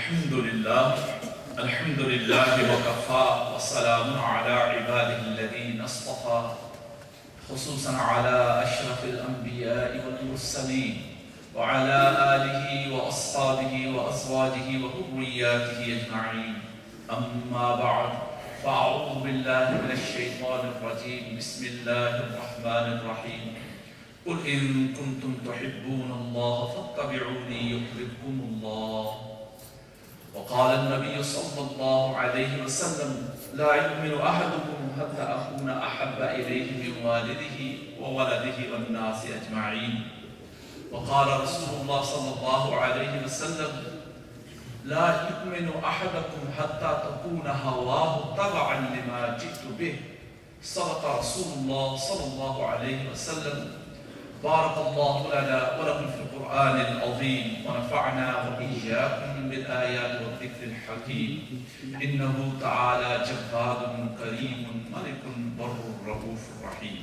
الحمد لله وكفى وسلام على عباده الذين اصطفى خصوصا على أشرف الأنبياء والمرسلين وعلى آله وأصحابه وأزواجه وذرياته أجمعين أما بعد فأعوذ بالله من الشيطان الرجيم بسم الله الرحمن الرحيم قل إن كنتم تحبون الله فاتبعوني يحببكم الله وقال النبي صلى الله عليه وسلم لا يؤمن أحدكم حتى أكون أحب إليه من والده وولده والناس أجمعين وقال رسول الله صلى الله عليه وسلم لا يؤمن أحدكم حتى تكون هواه تبعا لما جئت به صدق رسول الله صلى الله عليه وسلم بارك الله لنا ولكم في القرآن العظيم ونفعنا وإياكم بالآيات والذكر الحكيم إنه تعالى جواد كريم ملك بر رؤوف رحيم.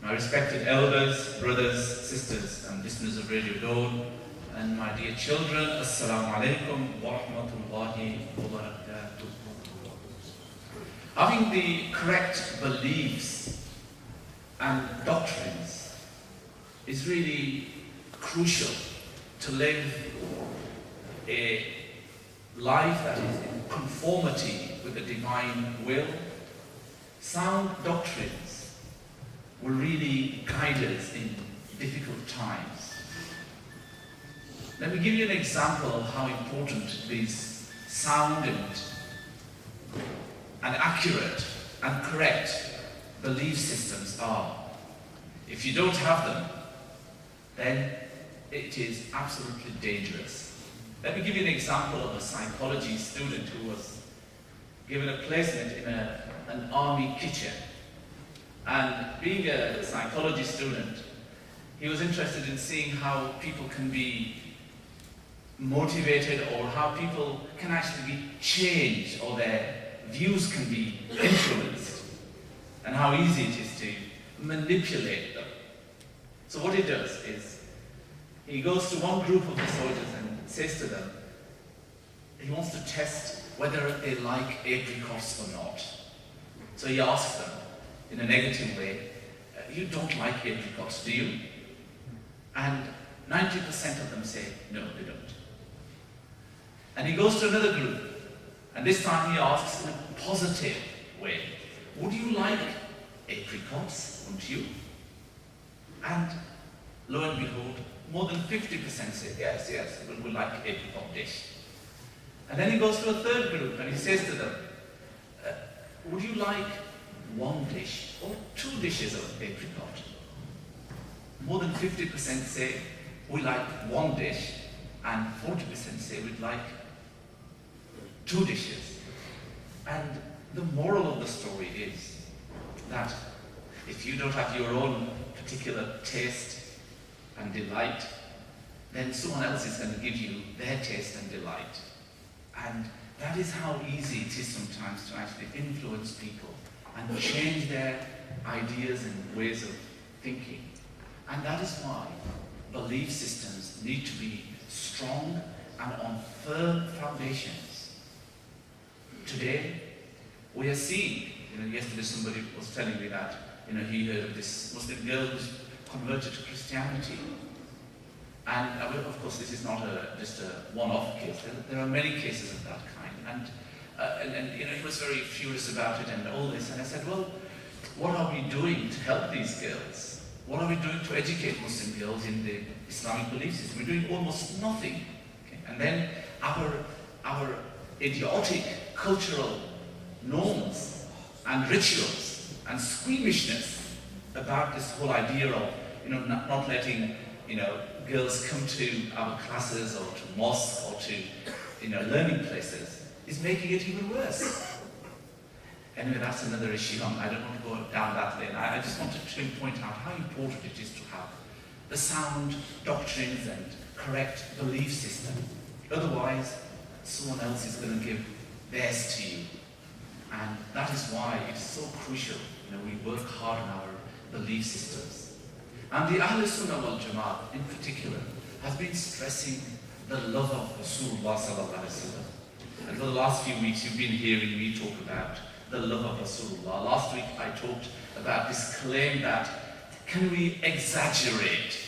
My respected elders, brothers, sisters and listeners of Radio Dawn and my dear children, Assalamu alaikum wa rahmatullahi wa barakatuh. Having the correct beliefs and doctrines is really crucial to live a life that is in conformity with the divine will. Sound doctrines will really guide us in difficult times. Let me give you an example of how important these sound and accurate and correct belief systems are. If you don't have them, then it is absolutely dangerous. Let me give you an example of a psychology student who was given a placement in an army kitchen. And being a psychology student, he was interested in seeing how people can be motivated or how people can actually be changed or their views can be influenced and how easy it is to manipulate them. So what he does is, he goes to one group of the soldiers and says to them, he wants to test whether they like apricots or not. So he asks them in a negative way, you don't like apricots, do you? And 90% of them say, no, they don't. And he goes to another group, and this time he asks in a positive way, would you like apricots, wouldn't you? And lo and behold, more than 50% say, yes, we like apricot dish. And then he goes to a third group and he says to them, would you like one dish or two dishes of apricot? More than 50% say, we like one dish, and 40% say we'd like two dishes. And the moral of the story is that if you don't have your own particular taste and delight, then someone else is going to give you their taste and delight. And that is how easy it is sometimes to actually influence people and change their ideas and ways of thinking. And that is why belief systems need to be strong and on firm foundations. Today, we are seeing, yesterday somebody was telling me that, he heard of this Muslim girl who's converted to Christianity. And of course, this is not just a one-off case. There are many cases of that kind. And he was very furious about it and all this. And I said, well, what are we doing to help these girls? What are we doing to educate Muslim girls in the Islamic belief system? We're doing almost nothing. Okay? And then our idiotic cultural norms and rituals and squeamishness about this whole idea of not letting girls come to our classes or to mosques or to learning places is making it even worse. Anyway, that's another issue. I don't want to go down that lane. I just wanted to point out how important it is to have the sound doctrines and correct belief system. Otherwise, someone else is going to give theirs to you. And that is why it's so crucial, we work hard on our belief systems. And the Ahl Sunnah wal Jamaa in particular has been stressing the the love of Rasulullah sallallahu alaihi wasallam. And for the last few weeks, you've been hearing me talk about the love of Rasulullah. Last week, I talked about this claim that can we exaggerate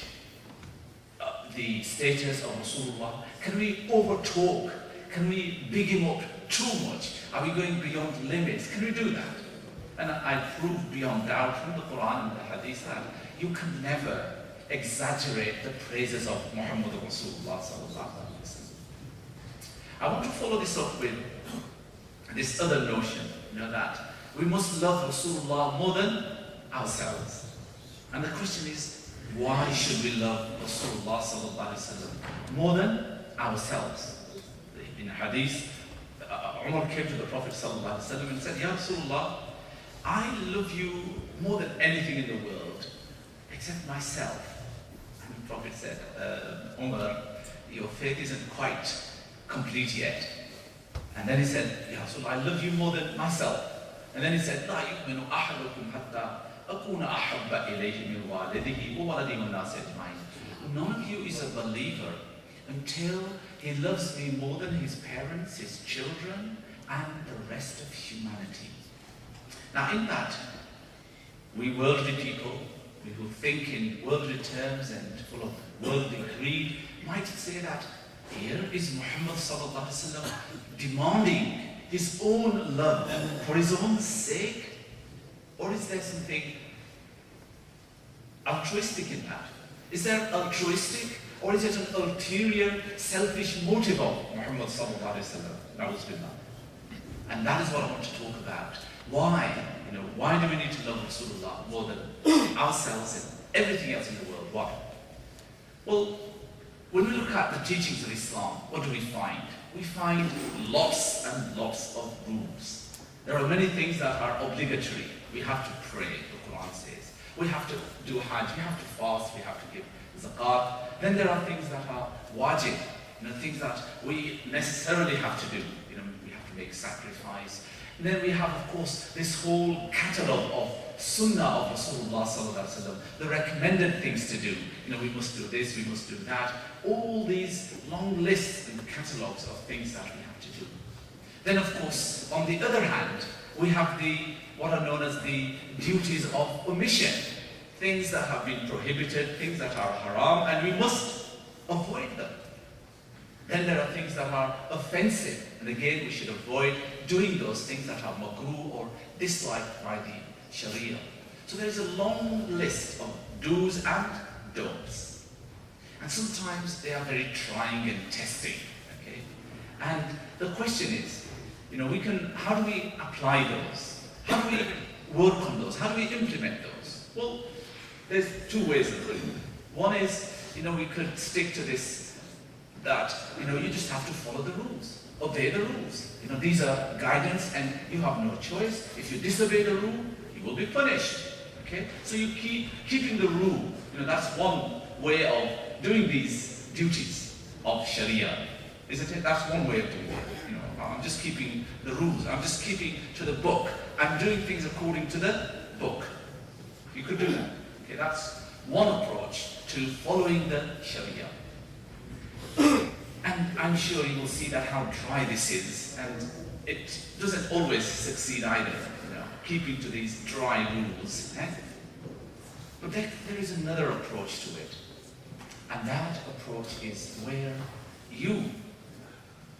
the status of Rasulullah? Can we overtalk? Can we big him up too much? Are we going beyond limits? Can we do that? And I proved beyond doubt from the Quran and the Hadith that you can never exaggerate the praises of Muhammad Rasulullah sallallahu alaihi wasallam. I want to follow this up with this other notion, that we must love Rasulullah more than ourselves. And the question is, why should we love Rasulullah sallallahu alaihi wasallam more than ourselves? In Hadith, Umar came to the Prophet sallallahu alaihi wasallam and said, Ya Rasulullah, I love you more than anything in the world, except myself. And the Prophet said, Umar, your faith isn't quite complete yet. And then he said, Ya Rasulullah, I love you more than myself. And then he said, لا يؤمن أحدكم حتى أكون أحب إليه من والده وولده والناس أجمعين. None of you is a believer until he loves me more than his parents, his children, and the rest of humanity. Now in that, we worldly people, we who think in worldly terms and full of worldly greed, might say that here is Muhammad sallallahu alaihi wasallam demanding his own love for his own sake, or is there something altruistic in that? Is there altruistic, or is it an ulterior, selfish motive of Muhammad sallallahu alaihi wasallam? And that is what I want to talk about. Why? Why do we need to love Rasulullah more than ourselves and everything else in the world? Why? Well, when we look at the teachings of Islam, what do we find? We find lots and lots of rules. There are many things that are obligatory. We have to pray, the Quran says. We have to do Hajj, we have to fast, we have to give zakat. Then there are things that are wajib, things that we necessarily have to do. We have to make sacrifice. And then we have, of course, this whole catalogue of sunnah of Rasulullah sallallahu alaihi wasallam, the recommended things to do. We must do this, we must do that. All these long lists and catalogues of things that we have to do. Then, of course, on the other hand, we have what are known as the duties of omission. Things that have been prohibited, things that are haram, and we must avoid them. Then there are things that are offensive, and again we should avoid doing those things that are makruh or disliked by the Sharia. So there is a long list of do's and don'ts. And sometimes they are very trying and testing. Okay? And the question is, how do we apply those? How do we work on those? How do we implement those? Well, there's two ways of doing it. One is, we could stick to this that, you just have to follow the rules, obey the rules. These are guidance and you have no choice. If you disobey the rule, you will be punished. Okay? So you keep keeping the rule. That's one way of doing these duties of Sharia. Isn't it? That's one way of doing it. I'm just keeping the rules. I'm just keeping to the book. I'm doing things according to the book. You could do that. Okay, that's one approach to following the Sharia. And I'm sure you will see that how dry this is, and it doesn't always succeed either, keeping to these dry rules. But there is another approach to it, and that approach is where you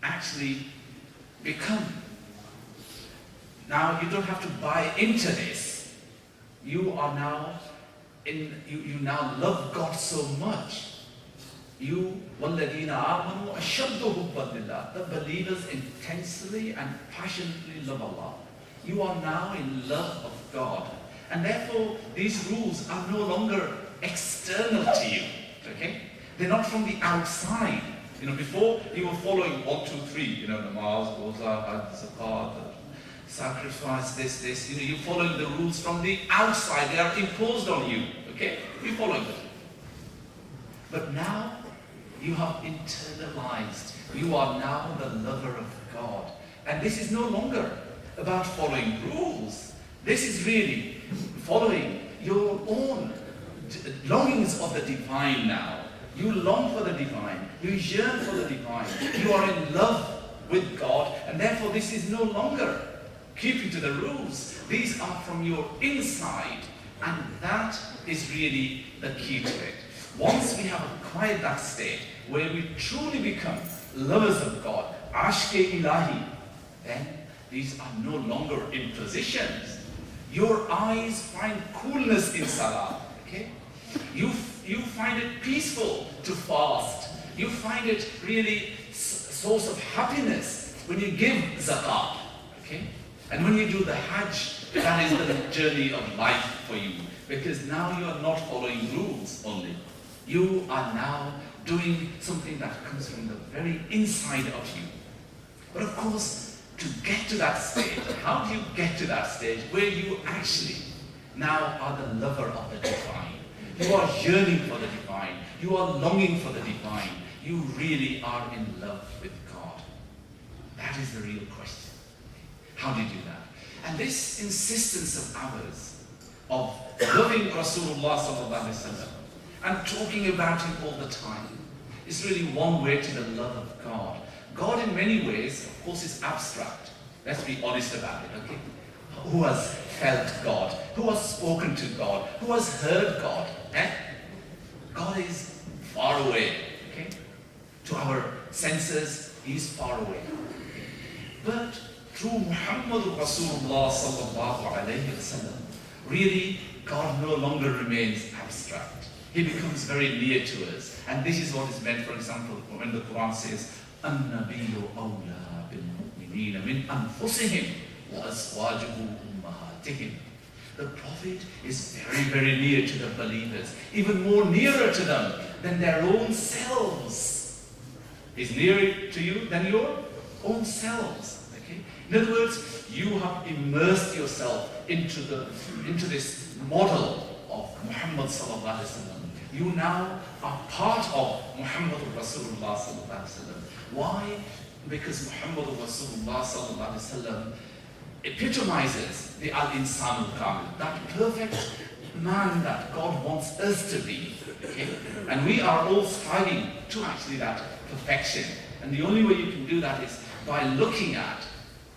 actually become. Now, you don't have to buy into this. You are now you now love God so much. You, وَالَّذِينَ آمَنُوا أَشَدُّ حُبًّا لِلَّهِ, the believers intensely and passionately love Allah. You are now in love of God. And therefore, these rules are no longer external to you. Okay? They're not from the outside. Before you were following 1, 2, 3, namaz, roza, zakat, sacrifice, this. You're following the rules from the outside. They are imposed on you. Okay? You're following them. But now, you have internalized. You are now the lover of God. And this is no longer about following rules. This is really following your own longings of the divine now. You long for the divine. You yearn for the divine. You are in love with God, and therefore this is no longer keeping to the rules. These are from your inside, and that is really the key to it. Once we have acquired that state where we truly become lovers of God, ashke ilahi, then these are no longer impositions. Your eyes find coolness in salah. Okay? You find it peaceful to fast. You find it really source of happiness when you give zakat. Okay? And when you do the Hajj, that is the journey of life for you. Because now you are not following rules only. You are now doing something that comes from the very inside of you. But of course, to get to that stage, how do you get to that stage where you actually now are the lover of the divine? You are yearning for the divine. You are longing for the divine. You really are in love with God. That is the real question. How do you do that? And this insistence of ours, of loving Rasulullah sallallahu alaihi wasallam and talking about him all the time, is really one way to the love of God. God in many ways, of course, is abstract. Let's be honest about it, okay? Who has felt God? Who has spoken to God? Who has heard God? Eh? God is far away, okay? To our senses, he is far away. But through Muhammad Rasulullah sallallahu alayhi wasallam, really, God no longer remains abstract. He becomes very near to us. And this is what is meant, for example, when the Quran says, النبي أولى بالمؤمنين من أنفسهم وأزواجه أمهاتهم. The Prophet is very, very near to the believers, even more nearer to them than their own selves. He's nearer to you than your own selves. Okay? In other words, you have immersed yourself into this model of Muhammad sallallahu alaihi wasallam. You now are part of Muhammad Rasulullah sallallahu alaihi wasallam. Why? Because Muhammad Rasulullah sallallahu alaihi wasallam epitomizes the al-insan al-kamil, that perfect man that God wants us to be. Okay? And we are all striving to actually that perfection. And the only way you can do that is by looking at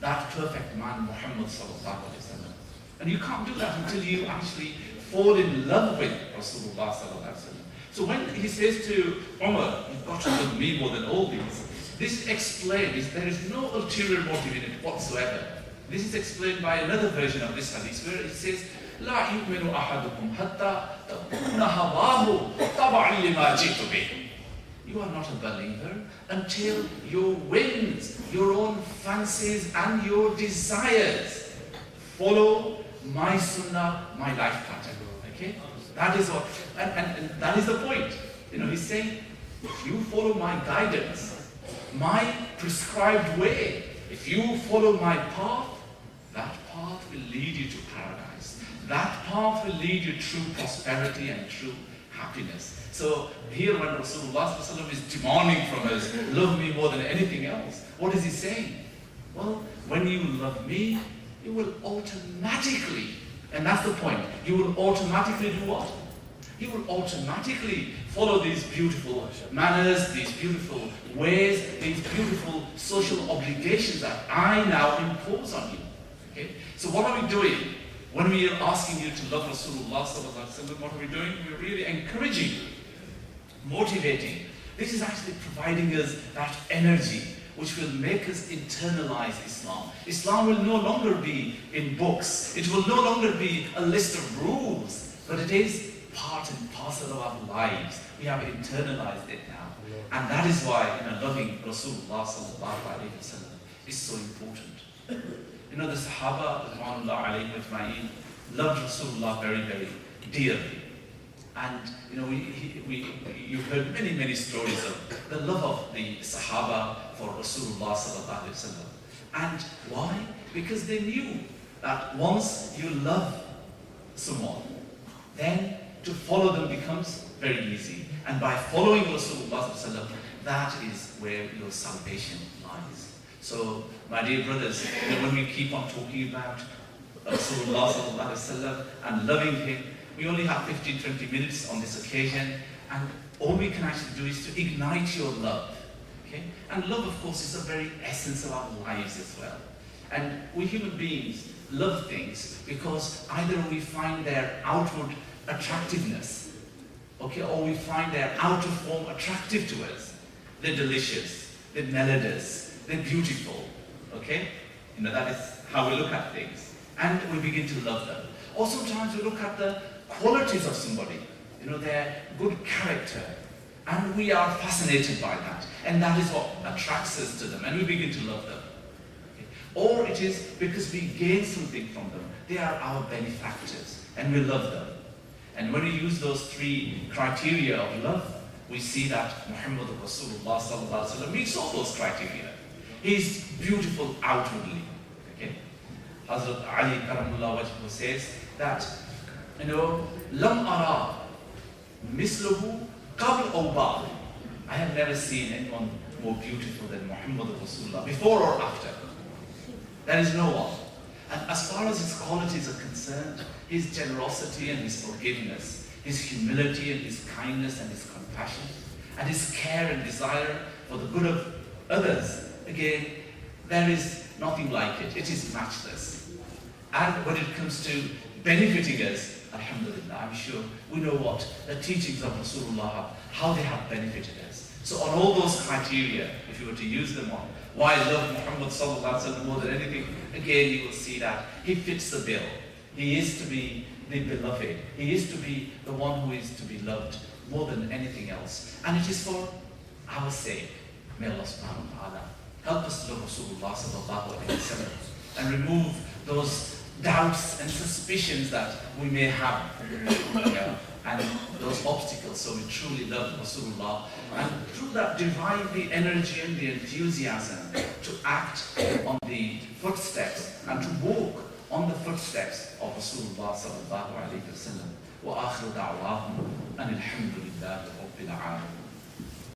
that perfect man, Muhammad sallallahu alaihi wasallam. And you can't do that until you actually fall in love with Rasulullah sallallahu alaihi wasallam. So when he says to Umar, you've got to love me more than all these, this explains there is no ulterior motive in it whatsoever. This is explained by another version of this hadith where it says, لا يؤمن أحدكم حتى تكون هواه طبعا لما جئت به. You are not a believer until your whims, your own fancies and your desires follow my sunnah, my life pattern. Okay? That is what, and that is the point. You know, he's saying, if you follow my guidance, my prescribed way, if you follow my path, that path will lead you to paradise. That path will lead you to true prosperity and true happiness. So here when Rasulullah is demanding from us, love me more than anything else, what is he saying? Well, when you love me, you will automatically, and that's the point, you will automatically do what? You will automatically follow these beautiful manners, these beautiful ways, these beautiful social obligations that I now impose on you. Okay? So what are we doing? When we are asking you to love Rasulullah sallallahu alaihi wasallam, what are we doing? We're really encouraging, motivating. This is actually providing us that energy which will make us internalize Islam. Islam will no longer be in books. It will no longer be a list of rules, but it is part and parcel of our lives. We have internalized it now. And that is why, loving Rasulullah sallallahu alaihi wasallam is so important. The Sahaba, Ridwanullah alayhim ajma'in, loved Rasulullah very, very dearly. And you've heard many, many stories of the love of the Sahaba for Rasulullah sallallahu alaihi wasallam. And why? Because they knew that once you love someone, then to follow them becomes very easy. And by following Rasulullah sallallahu alaihi wasallam, that is where your salvation lies. So, my dear brothers, when we keep on talking about Rasulullah sallallahu alaihi wasallam and loving him, we only have 15-20 minutes on this occasion, and all we can actually do is to ignite your love. Okay? And love, of course, is the very essence of our lives as well. And we human beings love things because either we find their outward attractiveness, okay, or we find their outer form attractive to us. They're delicious, they're melodious, they're beautiful, okay? You know, that is how we look at things. And we begin to love them. Or sometimes we look at the qualities of somebody, you know, their good character, and we are fascinated by that. And that is what attracts us to them, and we begin to love them. Okay? Or it is because we gain something from them. They are our benefactors, and we love them. And when we use those three criteria of love, we see that Muhammad Rasulullah sallallahu alaihi wasallam meets all those criteria. He is beautiful outwardly. Okay? Hazrat Ali Karamullah Wajhu says that, you know, Lam ara misluhu qabl aw ba'd. I have never seen anyone more beautiful than Muhammad Rasulullah, before or after. There is no one. And as far as his qualities are concerned, his generosity and his forgiveness, his humility and his kindness and his compassion, and his care and desire for the good of others, again, there is nothing like it. It is matchless. And when it comes to benefiting us, alhamdulillah, I'm sure we know what the teachings of Rasulullah, how they have benefited us. So on all those criteria, if you were to use them on why I love Muhammad sallallahu alaihi wasallam more than anything, again you will see that he fits the bill. He is to be the beloved. He is to be the one who is to be loved more than anything else. And it is for our sake. May Allah subhanahu wa ta'ala help us to love Rasulullah sallallahu alaihi wasallam and remove those doubts and suspicions that we may have, and those obstacles, so we truly love Rasulullah, and through that derive the energy and the enthusiasm to act on the footsteps and to walk on the footsteps of Rasulullah sallallahu alaihi wasallam. Wa akhiru da'wahum anil hamdulillahi rabbil alamin.